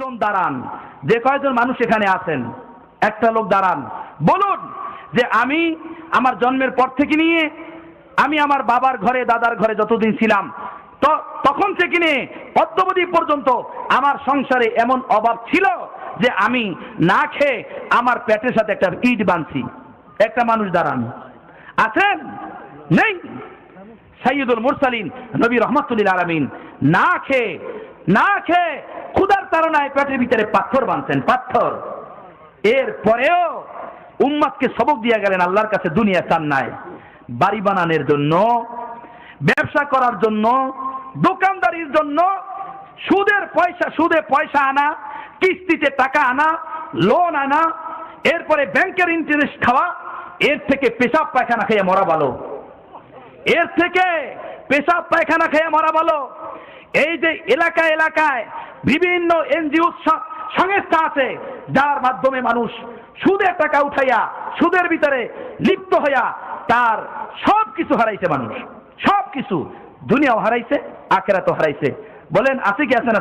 একজন দাঁড়ান, যে কয়জন মানুষ এখানে আছেন একটা লোক দাঁড়ান, বলুন যে আমি আমার জন্মের পর থেকে নিয়ে আমি আমার বাবার ঘরে দাদার ঘরে যতদিন ছিলাম তখন থেকে নিয়ে অদ্যাবধি পর্যন্ত আমার সংসারে এমন অভাব ছিল যে আমি না খেয়ে আমার পেটের সাথে একটা ইট বাঁধছি। একটা মানুষ দাঁড়ান, আছেন? নেই। সাইয়্যিদুল মুরসালিন নবী রাহমাতুল লিল আলামিন না খেয়ে ক্ষুধার তাড়নায় পেটের ভিতরে পাথর বাঁধছেন, পাথর। এর পরেও উম্মতকে সবক দিয়ে গেলেন আল্লাহর কাছে দুনিয়া চান নাই, বাড়ি বানানোর জন্য, ব্যবসা করার জন্য, দোকানদারির জন্য, সুদে পয়সা আনা, কিস্তিতে টাকা আনা, লোন আনা, এরপরে ব্যাংকের ইন্টারেস্ট খাওয়া। এর থেকে পেশাব পায়খানা খেয়ে মরা ভালো, এর থেকে পেশাব পায়খানা খেয়ে মরা ভালো। এই যে এলাকায় বিভিন্ন এনজিও সংস্থা আছে যার মাধ্যমে মানুষ সুদের টাকা উঠাইয়া সুদের ভিতরে লিপ্ত হইয়া তার সবকিছু হারাইছে, মানুষ সবকিছু, দুনিয়াও হারাইছে, আখিরাতও হারাইছে। বলেন আছে কি আছে না?